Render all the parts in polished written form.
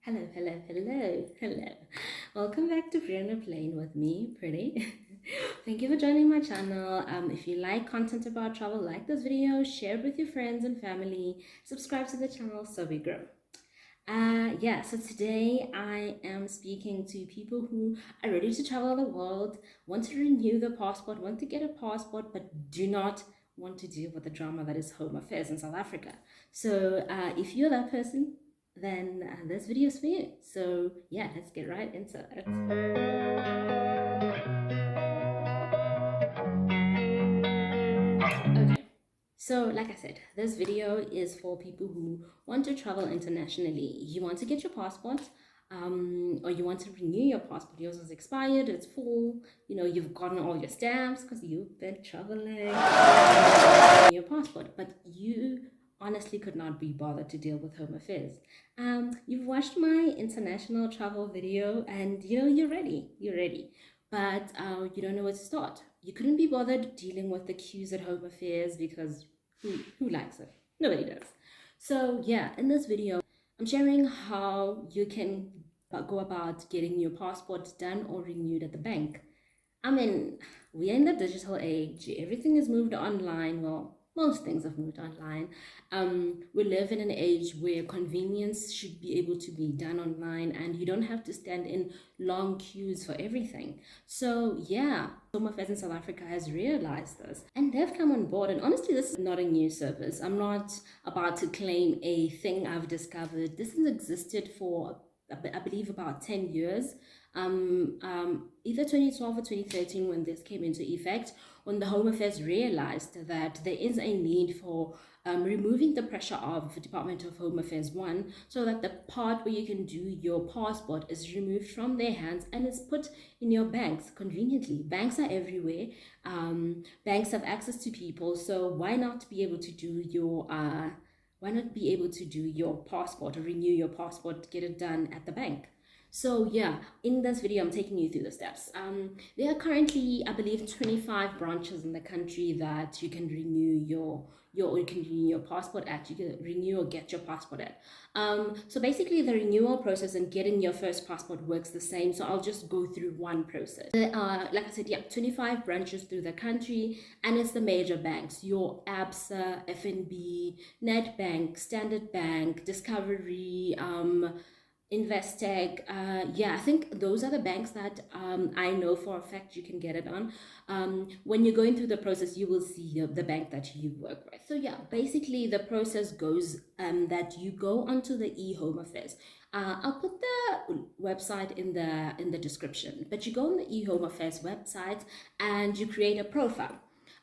Hello, hello, hello, hello. Welcome back to Free on a Plane with me, Pretty. Thank you for joining my channel. If you like content about travel, like this video, share it with your friends and family, subscribe to the channel so we grow. So today I am speaking to people who are ready to travel the world, want to renew the passport, want to get a passport, but do not want to deal with the drama that is home affairs in South Africa. So if you're that person, then this video is for you. So yeah, let's get right into it. Okay. So, like I said, this video is for people who want to travel internationally. You want to get your passport, or you want to renew your passport. Yours is expired, it's full, you've gotten all your stamps because you've been traveling. Your passport, but you honestly could not be bothered to deal with home affairs. You've watched my international travel video and you're ready, but you don't know where to start. You couldn't be bothered dealing with the queues at home affairs because who likes it? Nobody does. So yeah, in this video, I'm sharing how you can go about getting your passport done or renewed at the bank. I mean, we're in the digital age. Everything is moved online. Well, most things have moved online. We live in an age where convenience should be able to be done online and you don't have to stand in long queues for everything. So yeah, Home Affairs in South Africa has realized this and they've come on board. And honestly, this is not a new service. I'm not about to claim a thing I've discovered. This has existed for, I believe, about 10 years. Either 2012 or 2013 when this came into effect, when the Home Affairs realized that there is a need for removing the pressure of the Department of Home Affairs 1, so that the part where you can do your passport is removed from their hands and is put in your banks conveniently. Banks are everywhere. Banks have access to people, so why not be able to do your passport or renew your passport, get it done at the bank? So yeah, in this video, I'm taking you through the steps. There are currently, I believe, 25 branches in the country that you can renew you can renew your passport at. You can renew or get your passport at. So basically, the renewal process and getting your first passport works the same. So I'll just go through one process. Like I said, yeah, 25 branches through the country, and it's the major banks: your ABSA, FNB, Nedbank, Standard Bank, Discovery, Investec. I think those are the banks that I know for a fact you can get it on. When you're going through the process, you will see the bank that you work with. So yeah, basically the process goes that you go onto the e-Home Affairs. I'll put the website in the description, but you go on the e-Home Affairs website and you create a profile.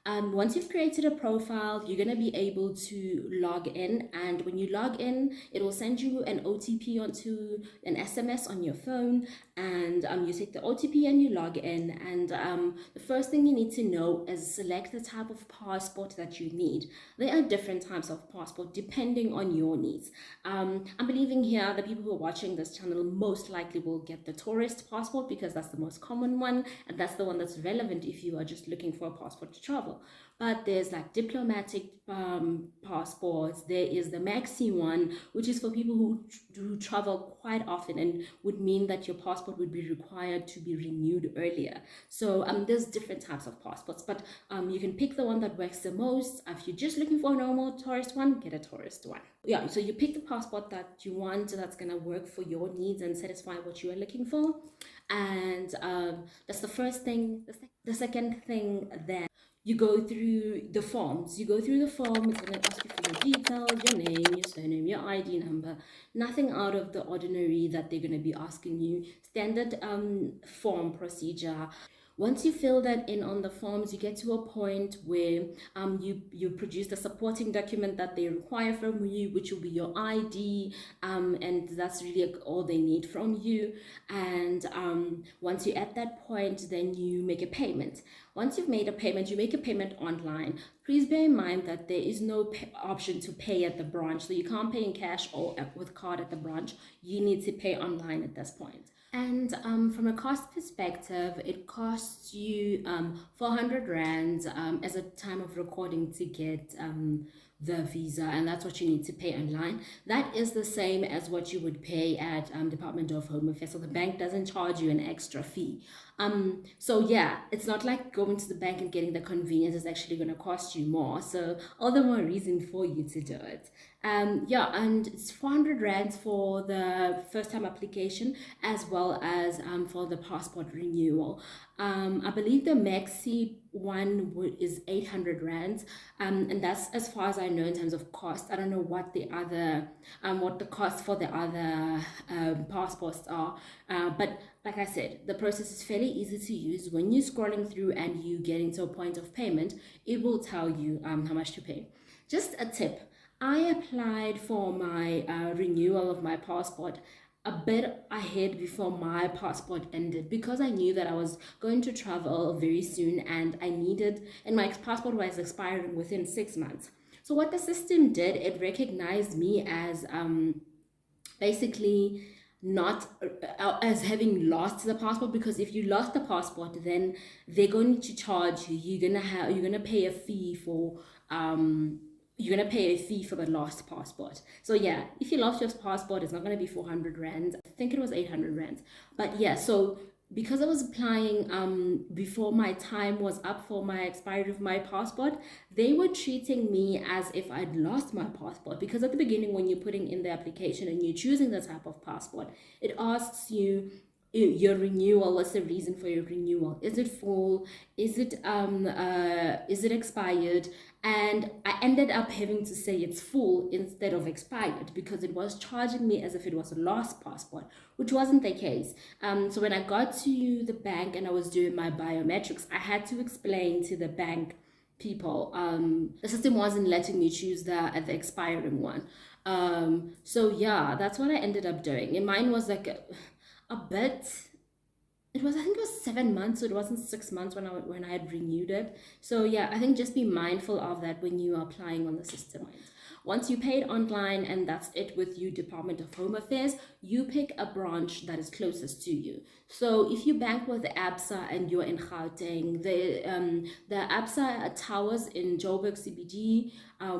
Once you've created a profile, you're going to be able to log in. And when you log in, it will send you an OTP onto an SMS on your phone. And you take the OTP and you log in. And the first thing you need to know is select the type of passport that you need. There are different types of passport depending on your needs. I'm believing here the people who are watching this channel most likely will get the tourist passport because that's the most common one. And that's the one that's relevant if you are just looking for a passport to travel. But there's like diplomatic passports. There is the maxi one, which is for people who travel quite often and would mean that your passport would be required to be renewed earlier. So there's different types of passports, but you can pick the one that works the most. If you're just looking for a normal tourist one, get a tourist one. Yeah, so you pick the passport that you want that's going to work for your needs and satisfy what you are looking for. And that's the first thing. The second thing then, you go through the forms. It's going to ask you for your details, your name, your surname, your ID number. Nothing out of the ordinary that they're going to be asking you. Standard form procedure. Once you fill that in on the forms, you get to a point where you produce the supporting document that they require from you, which will be your ID, and that's really all they need from you. And once you're at that point, then you make a payment. Once you've made a payment, you make a payment online. Please bear in mind that there is no option to pay at the branch, so you can't pay in cash or with card at the branch. You need to pay online at this point. And from a cost perspective, it costs you 400 Rand as a time of recording to get the visa, and that's what you need to pay online. That is the same as what you would pay at Department of Home Affairs. So the bank doesn't charge you an extra fee. So yeah, it's not like going to the bank and getting the convenience is actually going to cost you more. So all the more reason for you to do it. Yeah, and it's 400 rands for the first time application, as well as for the passport renewal. I believe the maxi one is 800 rands, and that's as far as I know in terms of cost. I don't know what the other what the cost for the other passports are, but like I said, the process is fairly easy to use. When you're scrolling through and you get into a point of payment, it will tell you how much to pay. Just a tip, I applied for my renewal of my passport a bit ahead before my passport ended, because I knew that I was going to travel very soon and my passport was expiring within 6 months. So what the system did, it recognized me as basically not as having lost the passport, because if you lost the passport, then they're going to charge you. You're gonna pay a fee for the lost passport. So yeah, if you lost your passport, it's not going to be 400 rands. I think it was 800 rands. But yeah, so because I was applying before my time was up for my expiry of my passport, they were treating me as if I'd lost my passport, because at the beginning when you're putting in the application and you're choosing the type of passport, it asks you your renewal. What's the reason for your renewal? Is it full? Is it expired? And I ended up having to say it's full instead of expired, because it was charging me as if it was a lost passport, which wasn't the case. So when I got to the bank and I was doing my biometrics, I had to explain to the bank people, the system wasn't letting me choose the expiring one. So yeah, that's what I ended up doing. And mine was like a bit, it was, I think it was 7 months, so it wasn't 6 months when I had renewed it. So yeah, I think just be mindful of that when you are applying on the system. Once you paid online and that's it with you, Department of Home Affairs, you pick a branch that is closest to you. So if you bank with ABSA and you're in Gauteng, the ABSA towers in Joburg CBD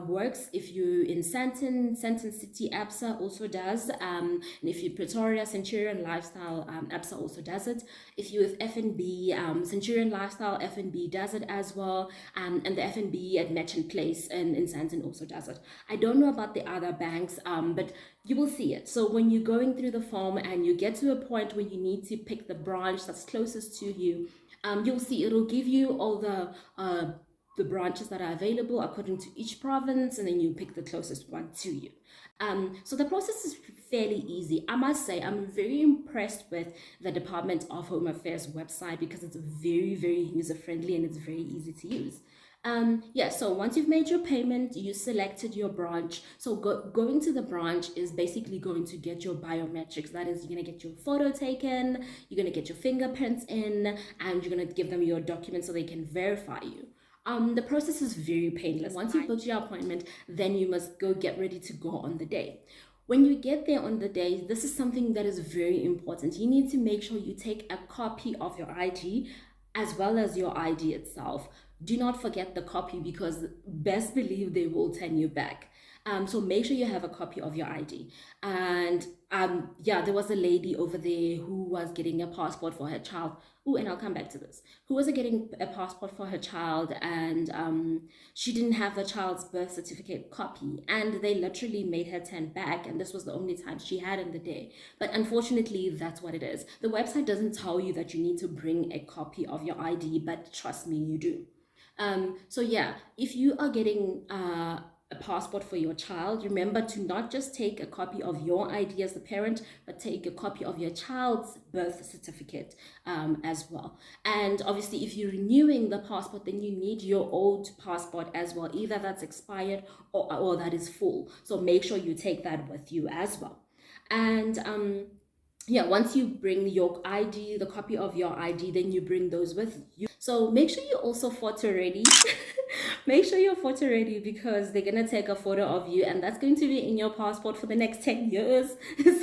works. If you're in Sandton City, ABSA also does. And if you're Pretoria, Centurion Lifestyle, ABSA also does it. If you're with FNB, Centurion Lifestyle, FNB does it as well. And the FNB at Merchant Place in Sandton also does it. I don't know about the other banks, but you will see it. So when you're going through the form and you get to a point where you need to pick the branch that's closest to you, you'll see it'll give you all the branches that are available according to each province, and then you pick the closest one to you. So the process is fairly easy. I must say, I'm very impressed with the Department of Home Affairs website, because it's very, very user-friendly and it's very easy to use. Yeah, so once you've made your payment, you selected your branch. So going to the branch is basically going to get your biometrics. That is, you're going to get your photo taken, you're going to get your fingerprints in, and you're going to give them your documents so they can verify you. The process is very painless. Once you book your appointment, then you must go get ready to go on the day. When you get there on the day, this is something that is very important. You need to make sure you take a copy of your ID as well as your ID itself. Do not forget the copy, because best believe they will turn you back. So make sure you have a copy of your ID. And yeah, there was a lady over there who was getting a passport for her child. Oh, and I'll come back to this. Who was getting a passport for her child, and she didn't have the child's birth certificate copy, and they literally made her turn back, and this was the only time she had in the day. But unfortunately, that's what it is. The website doesn't tell you that you need to bring a copy of your ID, but trust me, you do. So yeah, if you are getting a passport for your child, remember to not just take a copy of your ID as the parent, but take a copy of your child's birth certificate as well. And obviously, if you're renewing the passport, then you need your old passport as well, either that's expired or that is full. So make sure you take that with you as well. And yeah, once you bring your ID, the copy of your ID, then you bring those with you. So make sure you're also photo ready. Make sure you're photo ready, because they're going to take a photo of you, and that's going to be in your passport for the next 10 years.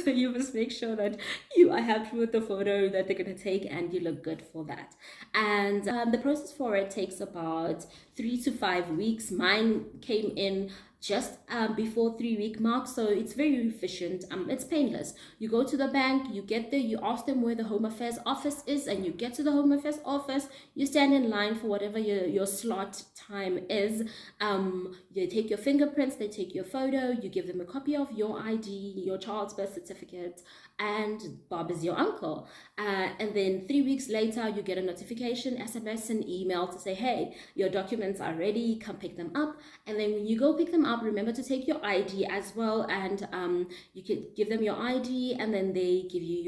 So you must make sure that you are happy with the photo that they're going to take and you look good for that. And the process for it takes about 3 to 5 weeks. Mine came in just before 3 week mark. So it's very efficient. It's painless. You go to the bank, you get there, you ask them where the Home Affairs office is, and you get to the Home Affairs office. You stand in line for whatever your slot time is. You take your fingerprints, they take your photo, you give them a copy of your ID, your child's birth certificate, and Bob is your uncle. And then 3 weeks later, you get a notification, SMS, and email to say, hey, your documents are ready, come pick them up. And then when you go pick them up, remember to take your ID as well, and you can give them your ID, and then they give you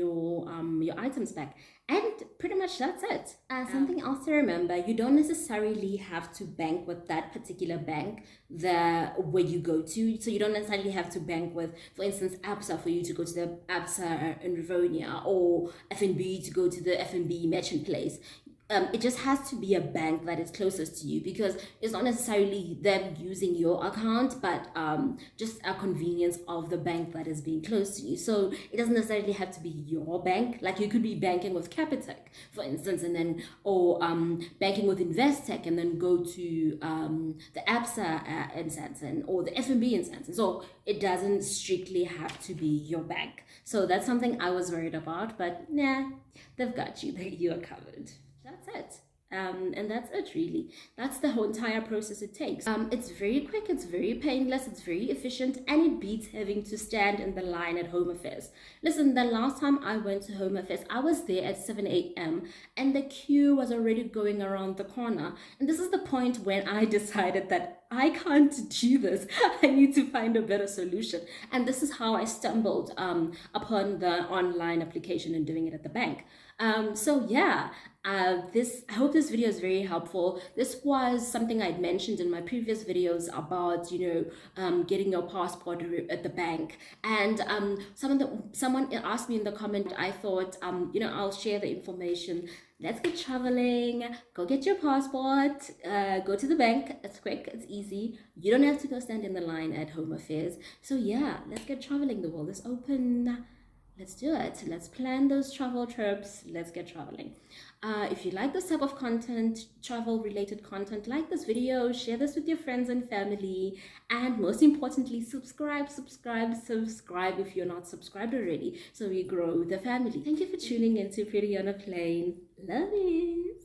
your items back. And pretty much that's it. Something else to remember, you don't necessarily have to bank with that particular bank where you go to. So you don't necessarily have to bank with, for instance, ABSA for you to go to the ABSA in Rivonia, or FNB to go to the FNB merchant place. It just has to be a bank that is closest to you, because it's not necessarily them using your account, but just a convenience of the bank that is being close to you. So it doesn't necessarily have to be your bank. Like you could be banking with Capitec, for instance, and then or banking with Investec, and then go to the ABSA in Santon or the FNB in Santon. So it doesn't strictly have to be your bank. So that's something I was worried about, but nah, they've got you. You are covered. That's it. And that's it, really. That's the whole entire process it takes. It's very quick, it's very painless, it's very efficient, and it beats having to stand in the line at Home Affairs. Listen, the last time I went to Home Affairs, I was there at 7 a.m. and the queue was already going around the corner. And this is the point when I decided that I can't do this. I need to find a better solution. And this is how I stumbled upon the online application and doing it at the bank. So yeah, I hope this video is very helpful. This was something I'd mentioned in my previous videos about, getting your passport at the bank. And someone asked me in the comment, I thought, I'll share the information. Let's get traveling, go get your passport, go to the bank. It's quick, it's easy. You don't have to go stand in the line at Home Affairs. So yeah, let's get traveling. The world is open. Let's do it. Let's plan those travel trips. Let's get traveling. If you like this type of content, travel related content, like this video, share this with your friends and family, and most importantly, subscribe if you're not subscribed already, so we grow the family. Thank you for tuning in to Pretty on a Plane. Love you.